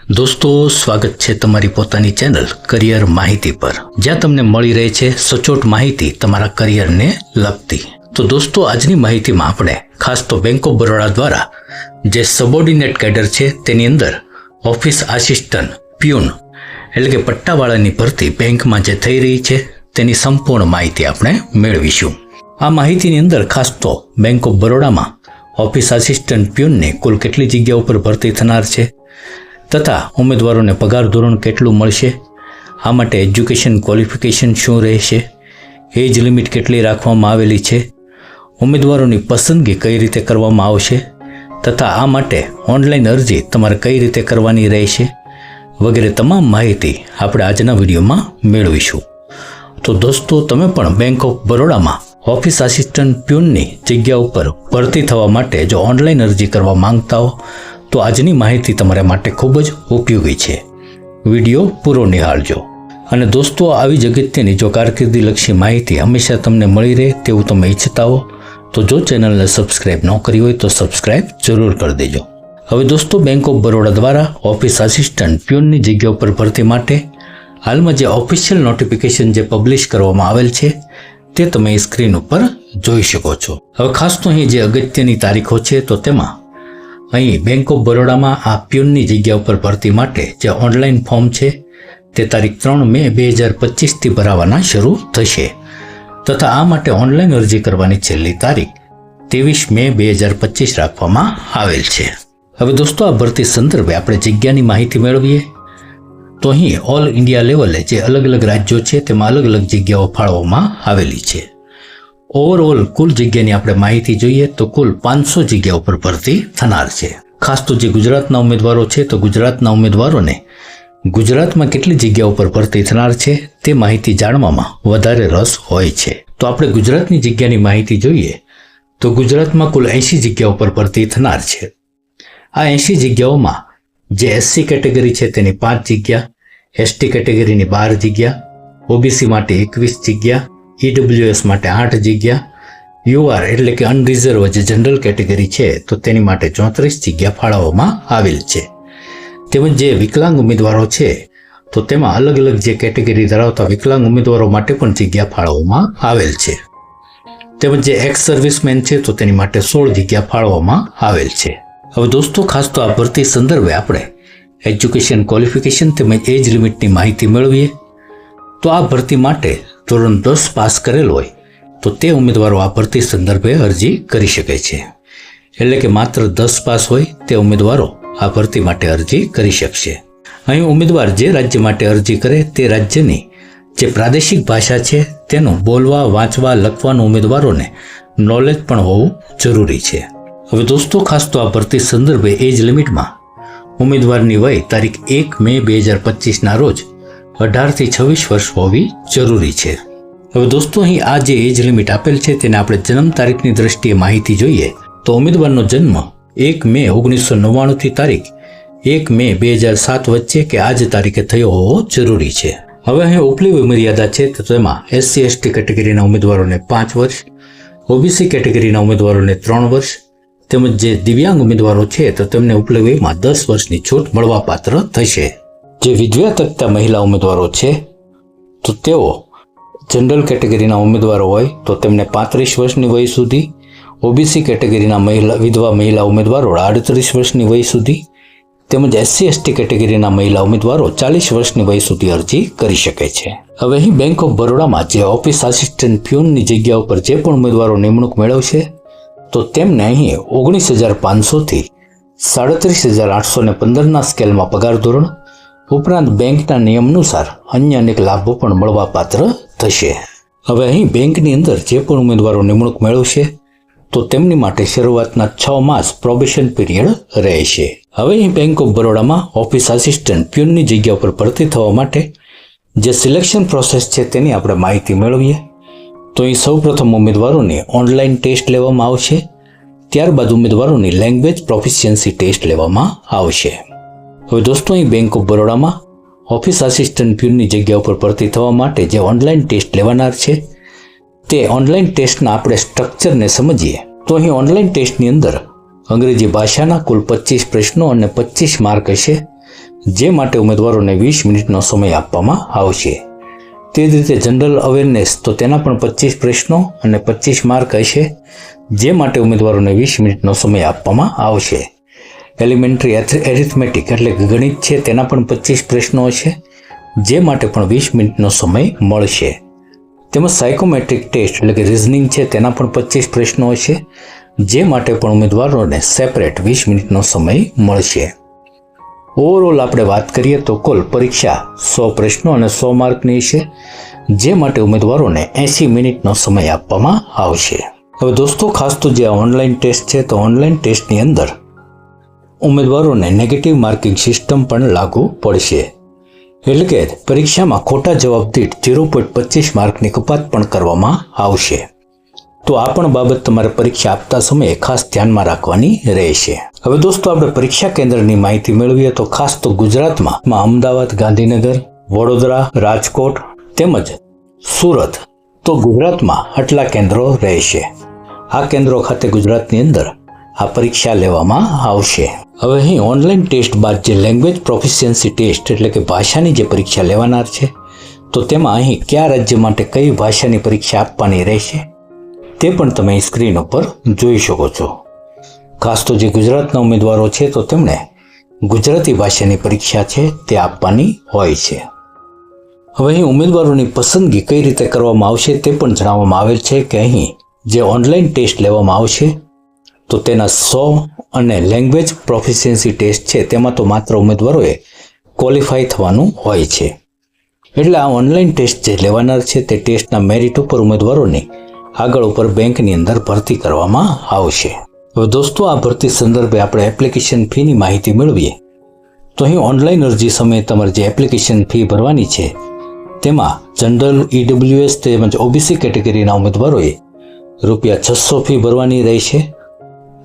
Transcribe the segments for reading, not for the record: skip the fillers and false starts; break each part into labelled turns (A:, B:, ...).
A: દોસ્તો, સ્વાગત છે તમારી પોતાની ચેનલ કરિયર માહિતી પર, જ્યાં તમને મળી રહે છે સચોટ માહિતી તમારા કરિયરને લગતી. તો દોસ્તો, આજની માહિતીમાં આપણે ખાસ તો બેંક ઓફ બરોડા દ્વારા જે સબઓર્ડિનેટ કેડર છે તેની અંદર ઓફિસ આસિસ્ટન્ટ, પ્યુન એટલે કે પટ્ટાવાળાની ભરતી બેંકમાં જે થઈ રહી છે તેની સંપૂર્ણ માહિતી આપણે મેળવીશું. આ માહિતીની અંદર ખાસ તો બેંક ઓફ બરોડામાં ઓફિસ આસિસ્ટન્ટ પ્યુનની કુલ કેટલી જગ્યાઓ પર ભરતી થનાર છે તથા ઉમેદવારોને પગાર ધોરણ કેટલું મળશે, આ માટે એજ્યુકેશન ક્વોલિફિકેશન શું રહેશે, એજ લિમિટ કેટલી રાખવામાં આવેલી છે, ઉમેદવારોની પસંદગી કઈ રીતે કરવામાં આવશે તથા આ માટે ઓનલાઈન અરજી તમારે કઈ રીતે કરવાની રહેશે વગેરે તમામ માહિતી આપણે આજના વિડીયોમાં મેળવીશું. તો દોસ્તો, તમે પણ બેંક ઓફ બરોડામાં ઓફિસ આસિસ્ટન્ટ પ્યુનની જગ્યા ઉપર ભરતી થવા માટે જો ઓનલાઈન અરજી કરવા માંગતા હો તો આજની માહિતી તમારા માટે ખૂબ જ ઉપયોગી છે. વિડીયો પૂરો નિહાળજો. અને દોસ્તો, આવી જ અગત્યની જો કારકિર્દીલક્ષી માહિતી હંમેશા તમને મળી રહે તેવું તમે ઈચ્છતા હો તો જો ચેનલને સબસ્ક્રાઇબ ન કરી હોય તો સબસ્ક્રાઇબ જરૂર કરી દેજો. હવે દોસ્તો, બેંક ઓફ બરોડા દ્વારા ઓફિસ આસિસ્ટન્ટ પ્યુનની જગ્યા ઉપર ભરતી માટે હાલમાં જે ઓફિશિયલ નોટિફિકેશન જે પબ્લિશ કરવામાં આવેલ છે તે તમે સ્ક્રીન ઉપર જોઈ શકો છો. હવે ખાસ તો અહીં જે અગત્યની તારીખો છે તો તેમાં અહીં બેંક ઓફ બરોડામાં આ પ્યુનની જગ્યા ઉપર ભરતી માટે જે ઓનલાઈન ફોર્મ છે તે તારીખ 3 મે 2025થી ભરાવાના શરૂ થશે તથા આ માટે ઓનલાઈન અરજી કરવાની છેલ્લી તારીખ 23 મે 2025 રાખવામાં આવેલ છે. હવે દોસ્તો, આ ભરતી સંદર્ભે આપણે જગ્યાની માહિતી મેળવીએ તો અહીં ઓલ ઇન્ડિયા લેવલે જે અલગ અલગ રાજ્યો છે તેમાં અલગ અલગ જગ્યાઓ ફાળવવામાં આવેલી છે. ઓવરઓલ કુલ જગ્યાની આપણે માહિતી જોઈએ તો કુલ 500 જગ્યાઓ પર ભરતી થનાર છે. ખાસ તો જે ગુજરાતના ઉમેદવારો છે તો ગુજરાતના ઉમેદવારોને ગુજરાતમાં કેટલી જગ્યાઓ પર ભરતી થનાર છે તે માહિતી જાણવામાં વધારે રસ હોય છે. તો આપણે ગુજરાતની જગ્યાની માહિતી જોઈએ તો ગુજરાતમાં કુલ 80 જગ્યાઓ પર ભરતી થનાર છે. આ 80 જગ્યાઓમાં જે એસસી કેટેગરી છે તેની 5 જગ્યા, એસટી કેટેગરીની 12 જગ્યા, ઓબીસી માટે 21 જગ્યા, ઈડબ્લ્યુએસ માટે 8 જગ્યા, યુઆર એટલે કે અનરિઝર્વ જે જનરલ કેટેગરી છે તો તેની માટે 34 જગ્યા ફાળવવામાં આવેલ છે. તેમજ જે વિકલાંગ ઉમેદવારો છે તો તેમાં અલગ અલગ જે કેટેગરી ધરાવતા વિકલાંગ ઉમેદવારો માટે પણ જગ્યા ફાળવવામાં આવેલ છે. તેમજ જે એક્સ સર્વિસમેન છે તો તેની માટે 16 જગ્યા ફાળવવામાં આવેલ છે. હવે દોસ્તો, ખાસ તો આ ભરતી સંદર્ભે આપણે એજ્યુકેશન ક્વોલિફિકેશન તેમજ એજ લિમિટની માહિતી મેળવીએ તો આ ભરતી માટે ધોરણ 10 પાસ કરેલ હોય તો તે ઉમેદવારો આ ભરતી સંદર્ભે અરજી કરી શકે છે. એટલે કે માત્ર 10 પાસ હોય તે ઉમેદવારો આ ભરતી માટે અરજી કરી શકશે. અહીં ઉમેદવાર જે રાજ્ય માટે અરજી કરે તે રાજ્યની જે પ્રાદેશિક ભાષા છે તેનું બોલવા, વાંચવા, લખવાનું ઉમેદવારોને નોલેજ પણ હોવું જરૂરી છે. હવે દોસ્તો, ખાસ તો આ ભરતી સંદર્ભે એજ લિમિટમાં ઉમેદવારની વય તારીખ 1 મે 2025ના રોજ 18 થી 26 વર્ષ હોવી જરૂરી છે. હવે દોસ્તો, અહીં આ જે એજ લિમિટ આપેલ છે તેને આપણે જન્મ તારીખની દ્રષ્ટિએ માહિતી જોઈએ તો ઉમેદવારનો જન્મ 1 મે 1999 થી તારીખ 1 મે 2007 વચ્ચે કે આ જ તારીખે થયો હોવો જરૂરી છે. હવે અહીં ઉપલી વયમર્યાદા છે તો તેમાં એસસી એસટી કેટેગરીના ઉમેદવારોને 5 વર્ષ, ઓબીસી કેટેગરીના ઉમેદવારોને 3 વર્ષ તેમજ જે દિવ્યાંગ ઉમેદવારો છે તો તેમને ઉપલી વયમાં 10 વર્ષની છૂટ મળવાપાત્ર થશે. જે વિધવા તકતા મહિલા ઉમેદવારો છે તો તેઓ જનરલ કેટેગરીના ઉમેદવારો હોય તો તેમને 35 વર્ષની વય સુધી, ઓબીસી કેટેગરીના વિધવા મહિલા ઉમેદવારો 38 વર્ષની વય સુધી તેમજ એસસી એસટી કેટેગરીના મહિલા ઉમેદવારો 40 વર્ષની વય સુધી અરજી કરી શકે છે. હવે અહીં બેંક ઓફ બરોડામાં જે ઓફિસ આસિસ્ટન્ટ પ્યુનની જગ્યા ઉપર જે પણ ઉમેદવારો નિમણૂક મેળવશે તો તેમને અહીં 19,500 થી 37,815ના સ્કેલમાં પગાર ધોરણ ઉપરાંત બેંકના નિયમ અનુસાર અન્ય અનેક લાભો પણ મળવાપાત્ર થશે. હવે અહીં બેંકની અંદર જે પણ ઉમેદવારો નિમણૂક મેળવશે તો તેમની માટે શરૂઆતના 6 માસ પ્રોબેશન પીરિયડ રહેશે. હવે અહીં બેંક ઓફ બરોડામાં ઓફિસ આસિસ્ટન્ટ પ્યુનની જગ્યા પર ભરતી થવા માટે જે સિલેક્શન પ્રોસેસ છે તેની આપણે માહિતી મેળવીએ તો અહીં સૌપ્રથમ ઉમેદવારોની ઓનલાઈન ટેસ્ટ લેવામાં આવશે. ત્યારબાદ ઉમેદવારોની લેંગ્વેજ પ્રોફિશિયન્સી ટેસ્ટ લેવામાં આવશે. હવે દોસ્તો, અહીં બેંક ઓફ બરોડામાં ઓફિસ આસિસ્ટન્ટ પ્યુનની જગ્યા ઉપર ભરતી થવા માટે જે ઓનલાઈન ટેસ્ટ લેવાનાર છે તે ઓનલાઈન ટેસ્ટના આપણે સ્ટ્રક્ચરને સમજીએ તો અહીં ઓનલાઈન ટેસ્ટની અંદર અંગ્રેજી ભાષાના કુલ 25 પ્રશ્નો અને 25 માર્ક હશે જે માટે ઉમેદવારોને 20 મિનિટનો સમય આપવામાં આવશે. તે જ રીતે જનરલ અવેરનેસ તો તેના પણ 25 પ્રશ્નો અને 25 માર્ક હશે, જે માટે ઉમેદવારોને 20 મિનિટનો સમય આપવામાં આવશે. એલિમેન્ટરી એરિથમેટિક એટલે કે ગણિત છે તેના પણ 25 પ્રશ્નો હશે, જે માટે પણ 20 મિનિટનો સમય મળશે. તેમજ સાયકોમેટ્રિક ટેસ્ટ એટલે કે રિઝનિંગ છે તેના પણ 25 પ્રશ્નો હશે, જે માટે પણ ઉમેદવારોને સેપરેટ 20 મિનિટનો સમય મળશે. ઓવરઓલ આપણે વાત કરીએ તો કુલ પરીક્ષા 100 પ્રશ્નો અને 100 માર્કની છે, જે માટે ઉમેદવારોને 80 મિનિટનો સમય આપવામાં આવશે. હવે દોસ્તો ખાસ તો જે ઓનલાઈન ટેસ્ટ છે તો ઓનલાઈન ટેસ્ટની અંદર ઉમેદવારોને નેગેટિવ માર્કિંગ સિસ્ટમ પણ લાગુ પડશે. એટલે કે પરીક્ષામાં ખોટા જવાબ દીઠ 0.25 માર્કની કપાત પણ કરવામાં આવશે. તો આ પણ બાબત તમારે પરીક્ષા આપતા સમયે ખાસ ધ્યાનમાં રાખવાની રહેશે. હવે દોસ્તો આપણે પરીક્ષા કેન્દ્રની માહિતી મેળવીએ તો ખાસ તો ગુજરાતમાં અમદાવાદ, ગાંધીનગર, વડોદરા, રાજકોટ તેમજ સુરત, તો ગુજરાતમાં આટલા કેન્દ્રો રહેશે. આ કેન્દ્રો ખાતે ગુજરાતની અંદર આ પરીક્ષા લેવામાં આવશે. હવે અહીં ઓનલાઈન ટેસ્ટ બાદ જે લેંગ્વેજ પ્રોફિશિયન્સી ટેસ્ટ એટલે કે ભાષાની જે પરીક્ષા લેવાનાર છે, તો તેમાં અહીં કયા રાજ્ય માટે કઈ ભાષાની પરીક્ષા આપવાની રહેશે તે પણ તમે સ્ક્રીન ઉપર જોઈ શકો છો. ખાસ તો જે ગુજરાતના ઉમેદવારો છે તો તેમણે ગુજરાતી ભાષાની પરીક્ષા છે તે આપવાની હોય છે. હવે અહીં ઉમેદવારોની પસંદગી કઈ રીતે કરવામાં આવશે તે પણ જણાવવામાં આવેલ છે કે અહીં જે ઓનલાઈન ટેસ્ટ લેવામાં આવશે તો તેના 100 અને લેંગ્વેજ પ્રોફિશિયન્સી ટેસ્ટ છે તેમાં તો માત્ર ઉમેદવારોએ ક્વોલિફાય થવાનું હોય છે. એટલે આ ઓનલાઈન ટેસ્ટ જે લેવાનાર છે તે ટેસ્ટના મેરિટ ઉપર ઉમેદવારોની આગળ ઉપર બેંકની અંદર ભરતી કરવામાં આવશે. હવે દોસ્તો આ ભરતી સંદર્ભે આપણે એપ્લિકેશન ફીની માહિતી મેળવીએ તો અહીં ઓનલાઈન અરજી સમયે તમારે જે એપ્લિકેશન ફી ભરવાની છે તેમાં જનરલ, EWS તેમજ OBC કેટેગરીના ઉમેદવારોએ ₹600 ફી ભરવાની રહેશે.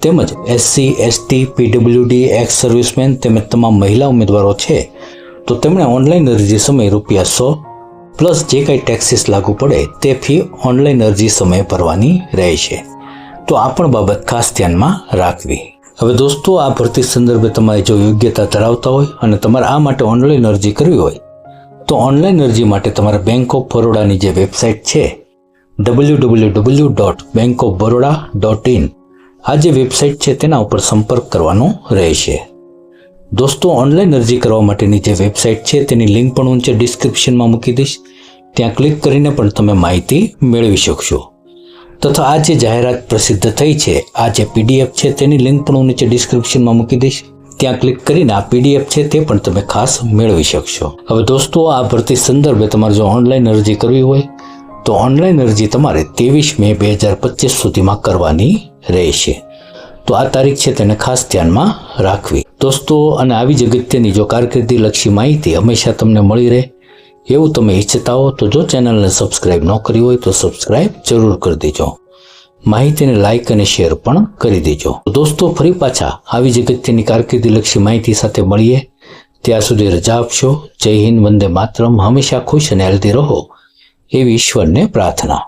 A: તેમજ SC, ST, PWD, x servicemen તેમજ તમામ મહિલા ઉમેદવારો છે તો તેમણે ઓનલાઈન અરજી સમયે ₹100 પ્લસ જે કંઈ ટેક્સીસ લાગુ પડે તે ફી ઓનલાઈન અરજી સમયે ભરવાની રહેશે. તો આ પણ બાબત ખાસ ધ્યાનમાં રાખવી. હવે દોસ્તો આ ભરતી સંદર્ભે તમારે જો યોગ્યતા ધરાવતા હોય અને તમારે આ માટે ઓનલાઈન અરજી કરવી હોય તો ઓનલાઈન અરજી માટે તમારે બેંક ઓફ બરોડાની જે વેબસાઇટ છે www.bankofbaroda.in આ જે વેબસાઇટ છે તેના ઉપર સંપર્ક કરવાનો રહેશે. દોસ્તો ઓનલાઈન અરજી કરવા માટેની જે વેબસાઇટ છે તેની લિંક પણ હું નીચે ડિસ્ક્રિપ્શનમાં મૂકી દઈશ, ત્યાં ક્લિક કરીને પણ તમે માહિતી મેળવી શકશો. તથા આ જે જાહેરાત પ્રસિદ્ધ થઈ છે આ જે PDF છે તેની લિંક પણ હું નીચે ડિસ્ક્રિપ્શનમાં મૂકી દઈશ, ત્યાં ક્લિક કરીને આ PDF છે તે પણ તમે ખાસ મેળવી શકશો. હવે દોસ્તો આ ભરતી સંદર્ભે તમારે જો ઓનલાઈન અરજી કરવી હોય તો ઓનલાઈન અરજી તમારે 23 મે 2025 સુધીમાં કરવાની રહેશે. તો આ તારીખ છે તેને ખાસ ધ્યાનમાં રાખવી. દોસ્તો અને આવી જ અગત્યની જો કારકિર્દી લક્ષી માહિતી હંમેશા તમને મળી રહે એવું તમે ઈચ્છતા હો તો જો ચેનલને સબસ્ક્રાઇબ ન કરી હોય તો સબસ્ક્રાઇબ જરૂર કરી દેજો. માહિતીને લાઇક અને શેર પણ કરી દેજો. દોસ્તો ફરી પાછા આવી જ અગત્યની કારકિર્દી લક્ષી માહિતી સાથે મળીએ. ત્યાં સુધી રજા આપશો. જય હિન્દ, વંદે માતરમ. હંમેશા ખુશ અને હેલ્ધી રહો એવી ઈશ્વરને પ્રાર્થના.